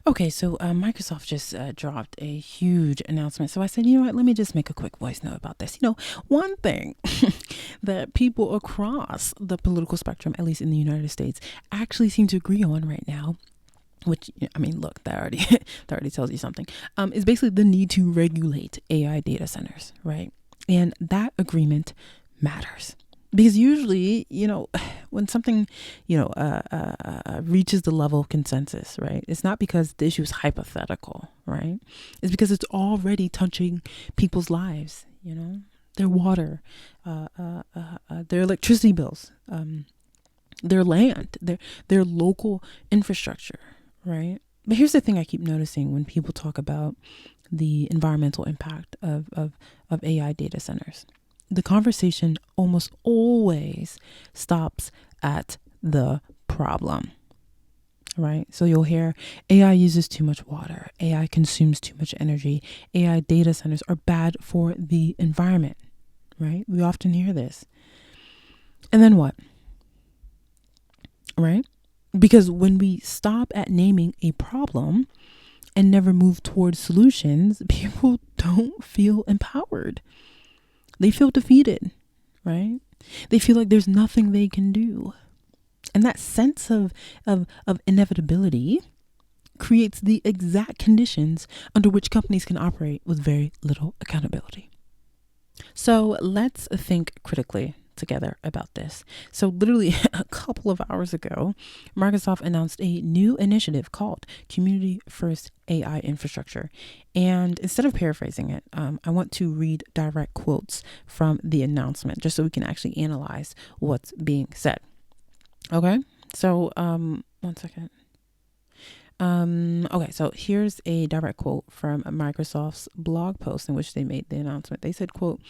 Okay, so Microsoft just dropped a huge announcement. So I said, you know what, let me just make a quick voice note about this. One thing that people across the political spectrum, at least in the United States, actually seem to agree on right now, which, I mean, look, that already that already tells you something, is basically the need to regulate AI data centers, right? And that agreement matters. Because usually, when something, reaches the level of consensus, right? It's not because the issue is hypothetical, right? It's because it's already touching people's lives, their water, their electricity bills, their land, their local infrastructure, right? But here's the thing I keep noticing when people talk about the environmental impact of AI data centers. The conversation almost always stops at the problem, right? So you'll hear AI uses too much water, AI consumes too much energy, AI data centers are bad for the environment, right? We often hear this. And then what? Right? Because when we stop at naming a problem and never move towards solutions, people don't feel empowered. They feel defeated, right? They feel like there's nothing they can do. And that sense of inevitability creates the exact conditions under which companies can operate with very little accountability. So let's think critically together about this. So literally a couple of hours ago, Microsoft announced a new initiative called Community First AI Infrastructure. And instead of paraphrasing it, I want to read direct quotes from the announcement just so we can actually analyze what's being said. Okay, so one second. Okay, so here's a direct quote from Microsoft's blog post in which they made the announcement. They said, quote,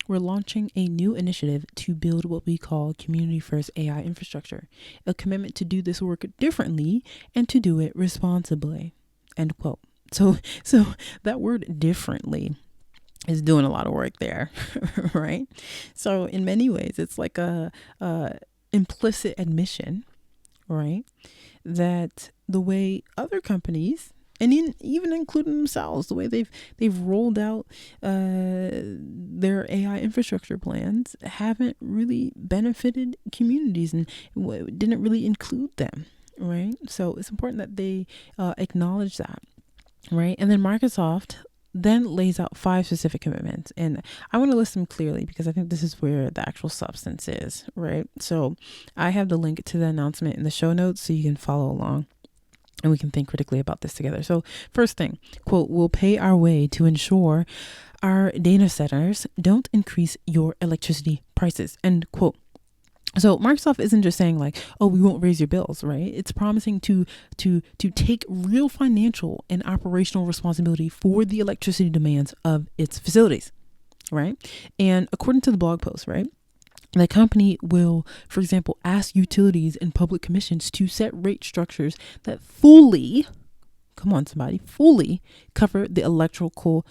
"We're launching a new initiative to build what we call community first AI infrastructure, a commitment to do this work differently and to do it responsibly," end quote. So that word differently is doing a lot of work there, right? So in many ways, it's like a implicit admission, right, that the way other companies, and even including themselves, the way they've rolled out their AI infrastructure plans haven't really benefited communities and didn't really include them, right? So it's important that they acknowledge that, right? And then Microsoft then lays out 5 specific commitments, and I want to list them clearly because I think this is where the actual substance is, right? So I have the link to the announcement in the show notes so you can follow along and we can think critically about this together. So first thing, quote, "We'll pay our way to ensure our data centers don't increase your electricity prices," end quote. So Microsoft isn't just saying like, "Oh, we won't raise your bills," right? It's promising to take real financial and operational responsibility for the electricity demands of its facilities, right? And according to the blog post, right, the company will, for example, ask utilities and public commissions to set rate structures that fully cover the electrical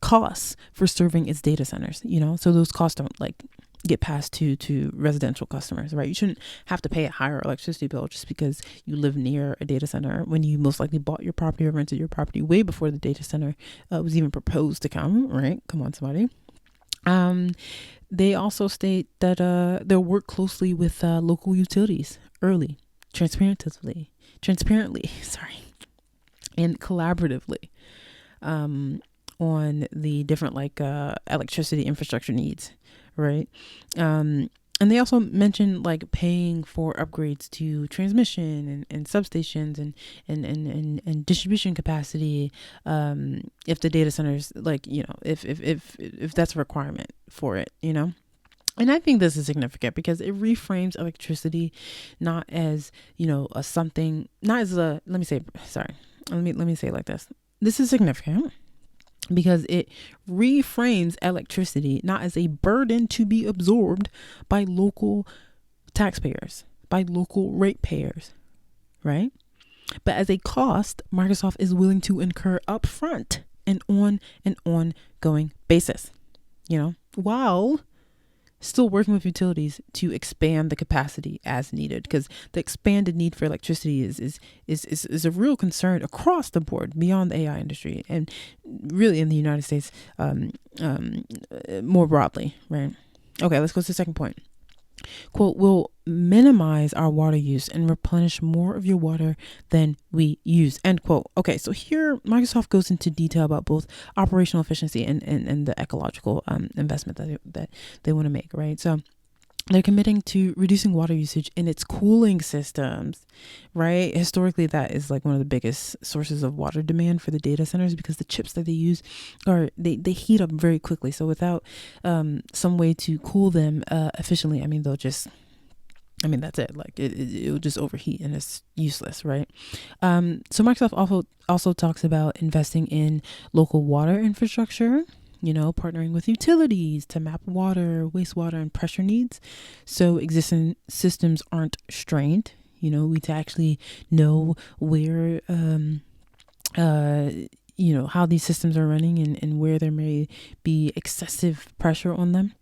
costs for serving its data centers, so those costs don't like get passed to residential customers, right? You shouldn't have to pay a higher electricity bill just because you live near a data center when you most likely bought your property or rented your property way before the data center was even proposed to come, right? Come on, somebody. They also state that they'll work closely with local utilities early, transparently, and collaboratively on the different electricity infrastructure needs, right? And they also mentioned like paying for upgrades to transmission and substations and distribution capacity if the data centers if that's a requirement for it, And I think this is significant because it reframes electricity not as, a something, not as a, let me say it like this. This is significant because it reframes electricity not as a burden to be absorbed by local taxpayers, by local ratepayers, right? But as a cost Microsoft is willing to incur upfront and on an ongoing basis, while still working with utilities to expand the capacity as needed, because the expanded need for electricity is a real concern across the board beyond the AI industry and really in the United States more broadly, right? Okay, let's go to the second point. Quote, will minimize our water use and replenish more of your water than we use, end quote. Okay, so here Microsoft goes into detail about both operational efficiency and the ecological investment that they want to make, right? So they're committing to reducing water usage in its cooling systems, right? Historically, that is like one of the biggest sources of water demand for the data centers, because the chips that they use they heat up very quickly. So without some way to cool them efficiently, that's it. Like it will just overheat and it's useless, right? So Microsoft also talks about investing in local water infrastructure, partnering with utilities to map water, wastewater, and pressure needs, so existing systems aren't strained. We to actually know where, how these systems are running and where there may be excessive pressure on them.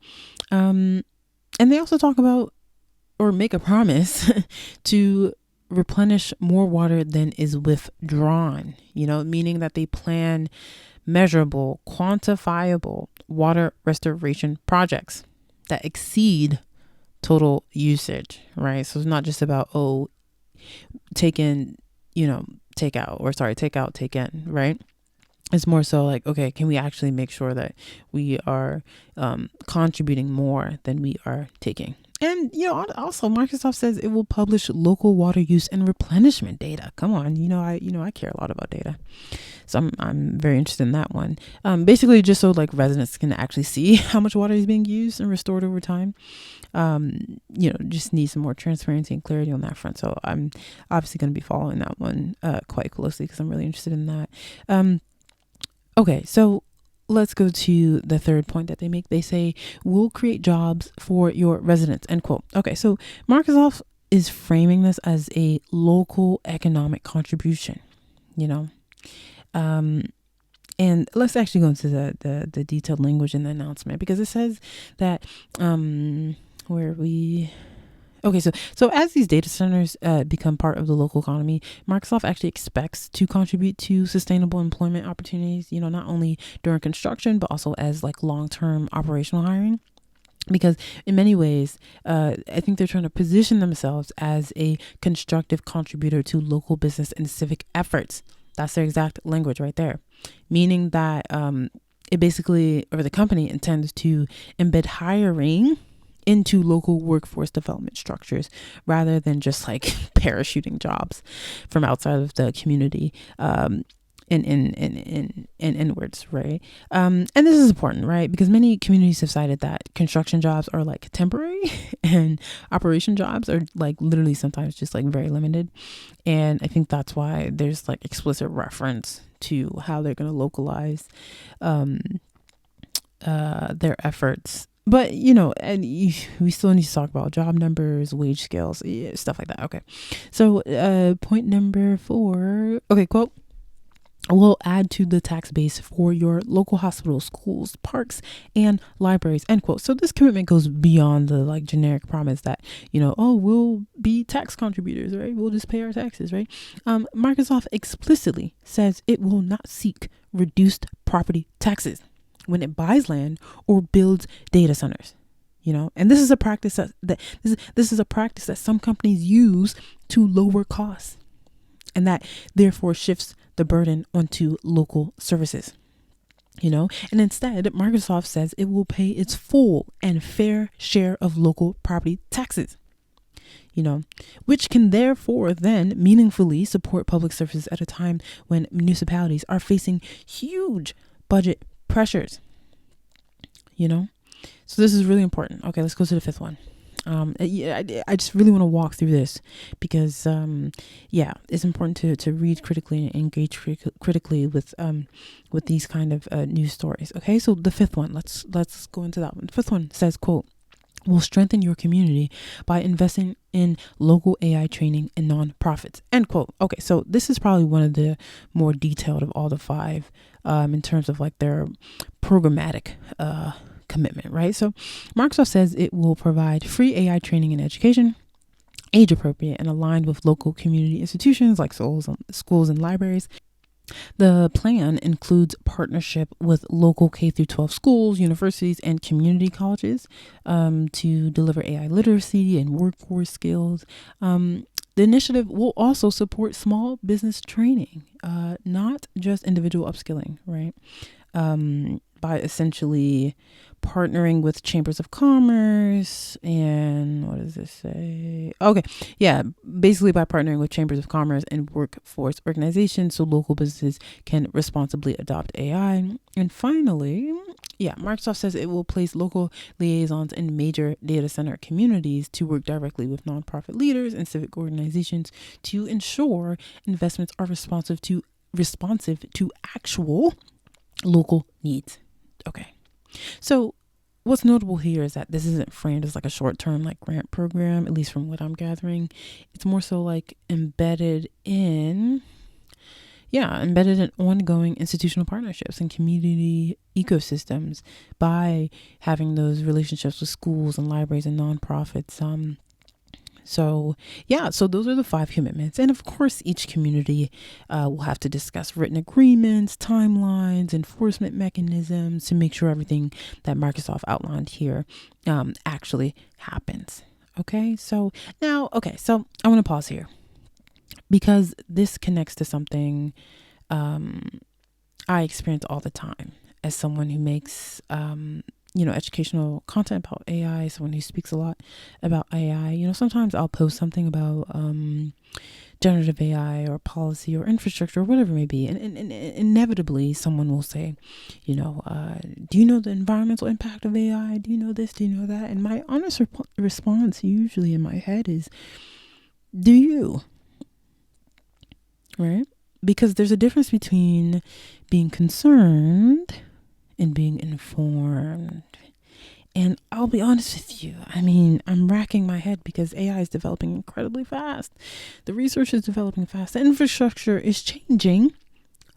And they also talk about or make a promise to replenish more water than is withdrawn, meaning that they plan measurable, quantifiable water restoration projects that exceed total usage, right? So it's not just about, take in, take out, take in, right? It's more so like, okay, can we actually make sure that we are contributing more than we are taking? And, also Microsoft says it will publish local water use and replenishment data. Come on, I care a lot about data. So I'm very interested in that one. Basically just so like residents can actually see how much water is being used and restored over time. Just need some more transparency and clarity on that front. So I'm obviously going to be following that one quite closely because I'm really interested in that. Okay, so let's go to the third point that they make. They say, we'll create jobs for your residents, end quote. Okay, so Microsoft is framing this as a local economic contribution, and let's actually go into the detailed language in the announcement, because it says that so as these data centers become part of the local economy, Microsoft actually expects to contribute to sustainable employment opportunities, not only during construction, but also as like long-term operational hiring. Because in many ways, I think they're trying to position themselves as a constructive contributor to local business and civic efforts. That's their exact language right there, meaning that the company intends to embed hiring into local workforce development structures rather than just like parachuting jobs from outside of the community and inwards, right? And this is important, right? Because many communities have cited that construction jobs are like temporary and operation jobs are like literally sometimes just like very limited. And I think that's why there's like explicit reference to how they're going to localize their efforts. But, and we still need to talk about job numbers, wage scales, stuff like that. Okay. So point number 4. Okay, quote, will add to the tax base for your local hospitals, schools, parks, and libraries, end quote. So this commitment goes beyond the like generic promise that, we'll be tax contributors, right? We'll just pay our taxes, right? Microsoft explicitly says it will not seek reduced property taxes when it buys land or builds data centers, and this is a practice that this is a practice that some companies use to lower costs, and that therefore shifts the burden onto local services, and instead Microsoft says it will pay its full and fair share of local property taxes, which can therefore then meaningfully support public services at a time when municipalities are facing huge budget pressures, so this is really important. Okay, let's go to the fifth one. I just really want to walk through this because it's important to read critically and engage critically with these kind of news stories. Okay, so the fifth one, let's go into that one. The fifth one says, quote, will strengthen your community by investing in local AI training and nonprofits, end quote. Okay, so this is probably one of the more detailed of all the 5 in terms of like their programmatic commitment, right? So Microsoft says it will provide free AI training and education, age appropriate and aligned with local community institutions like schools and libraries. The plan includes partnership with local K through 12 schools, universities, and community colleges to deliver AI literacy and workforce skills. The initiative will also support small business training, not just individual upskilling, right? By essentially partnering with chambers of commerce and what does this say? Okay. Yeah. Basically by partnering with chambers of commerce and workforce organizations so local businesses can responsibly adopt AI. And finally, Microsoft says it will place local liaisons in major data center communities to work directly with nonprofit leaders and civic organizations to ensure investments are responsive to actual local needs. Okay. So what's notable here is that this isn't framed as like a short-term like grant program, at least from what I'm gathering. It's more so like embedded in ongoing institutional partnerships and community ecosystems by having those relationships with schools and libraries and nonprofits. So those are the 5 commitments. And of course, each community will have to discuss written agreements, timelines, enforcement mechanisms to make sure everything that Microsoft outlined here actually happens. So I want to pause here because this connects to something I experience all the time as someone who makes educational content about AI, someone who speaks a lot about AI. Sometimes I'll post something about generative AI or policy or infrastructure or whatever it may be. And inevitably someone will say, do you know the environmental impact of AI? Do you know this? Do you know that? And my honest response usually in my head is, do you? Right? Because there's a difference between being concerned and being informed. And I'll be honest with you. I mean, I'm racking my head because AI is developing incredibly fast. The research is developing fast. The infrastructure is changing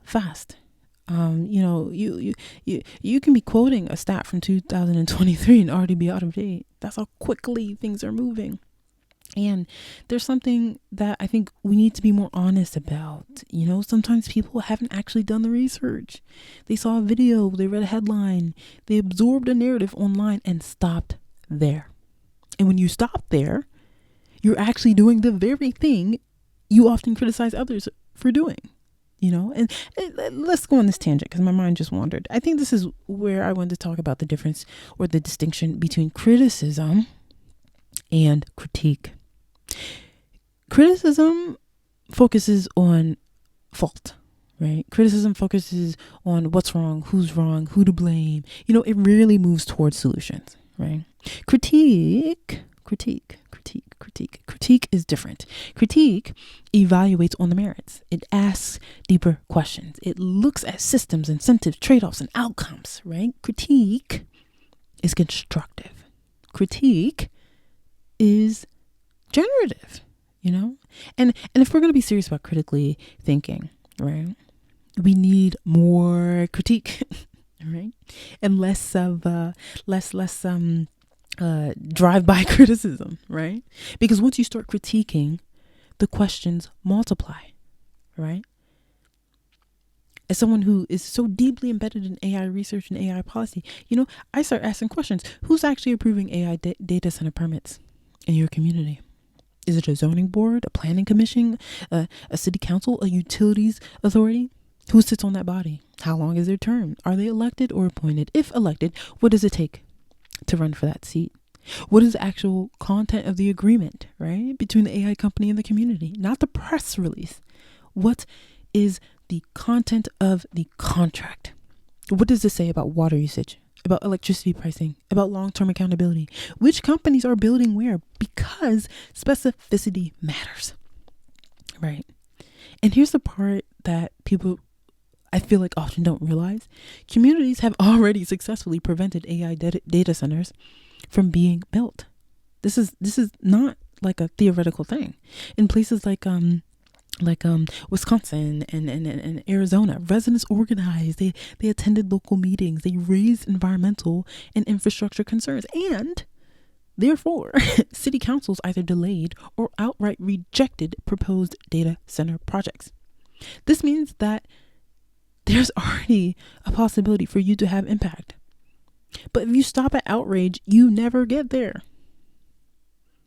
fast. You can be quoting a stat from 2023 and already be out of date. That's how quickly things are moving. And there's something that I think we need to be more honest about. Sometimes people haven't actually done the research. They saw a video, they read a headline, they absorbed a narrative online and stopped there. And when you stop there, you're actually doing the very thing you often criticize others for doing. And let's go on this tangent because my mind just wandered. I think this is where I wanted to talk about the difference or the distinction between criticism and critique. Criticism focuses on fault, right? Criticism focuses on what's wrong, who to blame. It rarely moves towards solutions, right? Critique is different. Critique evaluates on the merits. It asks deeper questions. It looks at systems, incentives, trade-offs, and outcomes, right? Critique is constructive. Critique is generative, and if we're going to be serious about critically thinking, right, we need more critique, right, and less drive-by criticism, right? Because once you start critiquing, the questions multiply, right? As someone who is so deeply embedded in AI research and AI policy, I start asking questions. Who's actually approving AI data center permits in your community? Is it a zoning board, a planning commission, a city council, a utilities authority? Who sits on that body? How long is their term? Are they elected or appointed? If elected, what does it take to run for that seat? What is the actual content of the agreement, right? Between the AI company and the community, not the press release. What is the content of the contract? What does this say about water usage, about electricity pricing, about long-term accountability? Which companies are building where? Because specificity matters, right? And here's the part that people, I feel like, often don't realize. Communities have already successfully prevented AI data centers from being built. This is not like a theoretical thing. In places like like Wisconsin and Arizona. Residents organized, they attended local meetings, they raised environmental and infrastructure concerns, and therefore city councils either delayed or outright rejected proposed data center projects. This means that there's already a possibility for you to have impact, but if you stop at outrage, you never get there.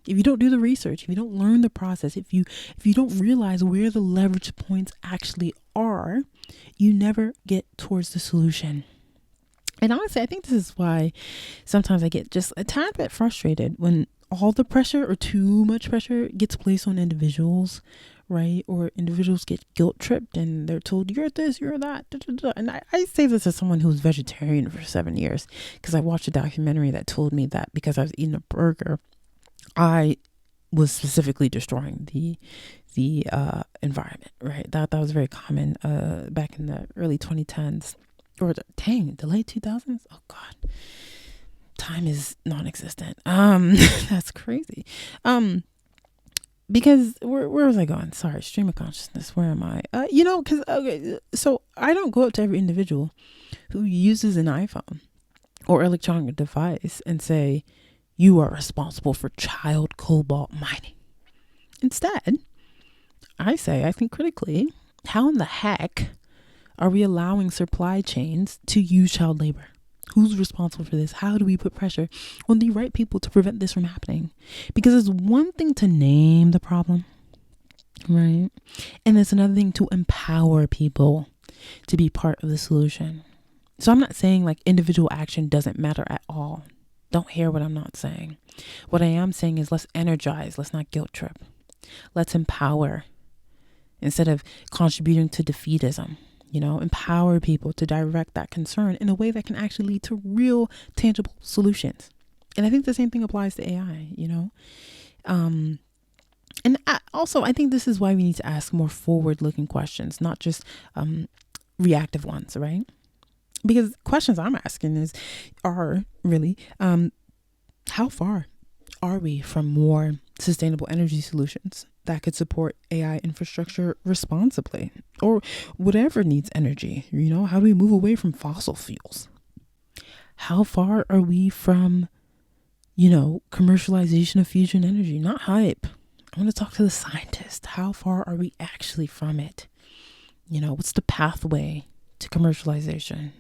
If you don't do the research, if you don't learn the process, if you don't realize where the leverage points actually are, you never get towards the solution. And honestly, I think this is why sometimes I get just a tad bit frustrated when all the pressure or too much pressure gets placed on individuals, right? Or individuals get guilt tripped and they're told, you're this, you're that. Da, da, da. And I say this as someone who was vegetarian for 7 years, because I watched a documentary that told me that because I was eating a burger, I was specifically destroying the environment, right? That was very common back in the early 2010s, or the late 2000s. Oh God, time is non-existent. That's crazy. Because where was I going? Sorry, stream of consciousness. Where am I? Because okay, so I don't go up to every individual who uses an iPhone or electronic device and say, you are responsible for child cobalt mining. Instead, I think critically, how in the heck are we allowing supply chains to use child labor? Who's responsible for this? How do we put pressure on the right people to prevent this from happening? Because it's one thing to name the problem, right? And it's another thing to empower people to be part of the solution. So I'm not saying like individual action doesn't matter at all. Don't hear what I'm not saying. What I am saying is let's energize, let's not guilt trip. Let's empower instead of contributing to defeatism. Empower people to direct that concern in a way that can actually lead to real tangible solutions. And I think the same thing applies to AI, and I think this is why we need to ask more forward-looking questions, not just reactive ones, right? Because questions I'm asking are really, how far are we from more sustainable energy solutions that could support AI infrastructure responsibly, or whatever needs energy? How do we move away from fossil fuels? How far are we from, commercialization of fusion energy? Not hype. I want to talk to the scientists. How far are we actually from it? What's the pathway to commercialization?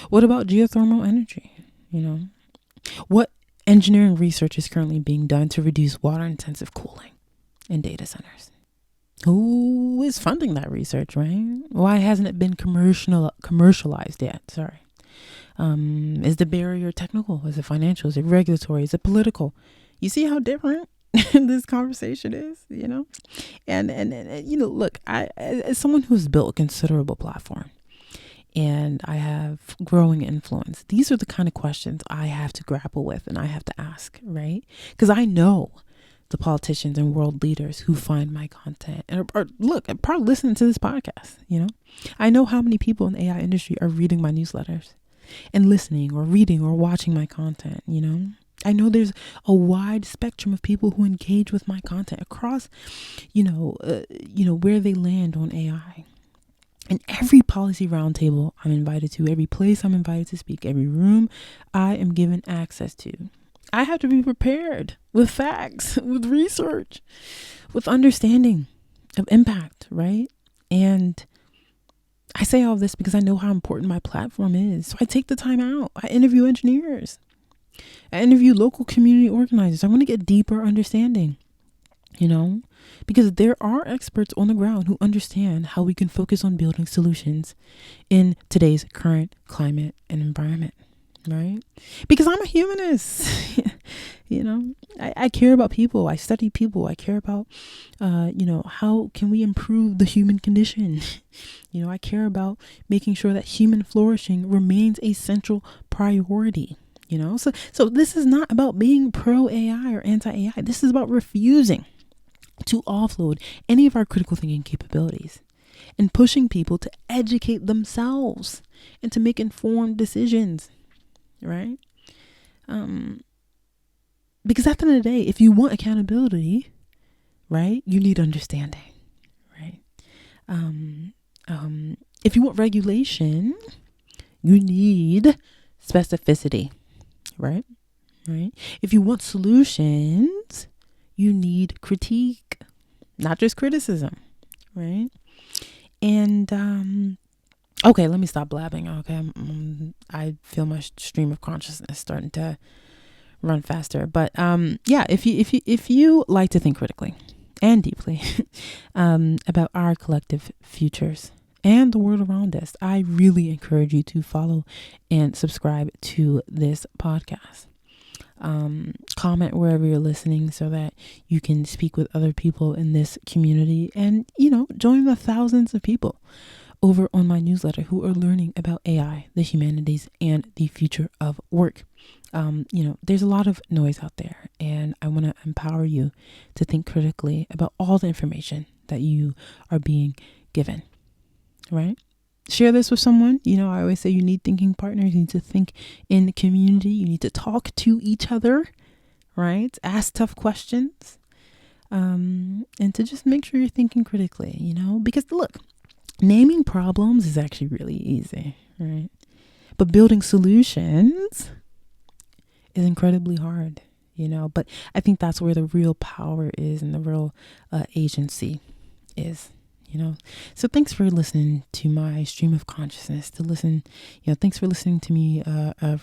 What about geothermal energy? What engineering research is currently being done to reduce water-intensive cooling in data centers? Who is funding that research, right? Why hasn't it been commercialized yet? Sorry. Is the barrier technical? Is it financial? Is it regulatory? Is it political? You see how different this conversation is, And look, I, as someone who's built a considerable platform, and I have growing influence, these are the kind of questions I have to grapple with and I have to ask, right? Because I know the politicians and world leaders who find my content and are probably listening to this podcast, I know how many people in the AI industry are reading my newsletters and listening or reading or watching my content, I know there's a wide spectrum of people who engage with my content across, where they land on AI. And every policy roundtable I'm invited to, every place I'm invited to speak, every room I am given access to, I have to be prepared with facts, with research, with understanding of impact, right? And I say all this because I know how important my platform is. So I take the time out. I interview engineers. I interview local community organizers. I want to get deeper understanding, because there are experts on the ground who understand how we can focus on building solutions in today's current climate and environment, right? Because I'm a humanist, I care about people. I study people. I care about, how can we improve the human condition? I care about making sure that human flourishing remains a central priority. So this is not about being pro AI or anti AI. This is about refusing to offload any of our critical thinking capabilities and pushing people to educate themselves and to make informed decisions, right? Because at the end of the day, if you want accountability, right, you need understanding, right? If you want regulation, you need specificity, right? Right. If you want solutions, you need critique, not just criticism, right? And okay, let me stop blabbing. Okay, I feel my stream of consciousness starting to run faster. But yeah, if you like to think critically and deeply about our collective futures and the world around us, I really encourage you to follow and subscribe to this podcast. Comment wherever you're listening so that you can speak with other people in this community and, join the thousands of people over on my newsletter who are learning about AI, the humanities, and the future of work. There's a lot of noise out there, and I want to empower you to think critically about all the information that you are being given, right? Share this with someone. I always say you need thinking partners. You need to think in community. You need to talk to each other, right? Ask tough questions, and to just make sure you're thinking critically, because look, naming problems is actually really easy, right? But building solutions is incredibly hard, but I think that's where the real power is and the real agency is, So thanks for listening to my stream of consciousness, thanks for listening to me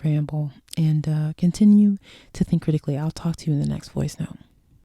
ramble, and continue to think critically. I'll talk to you in the next voice note.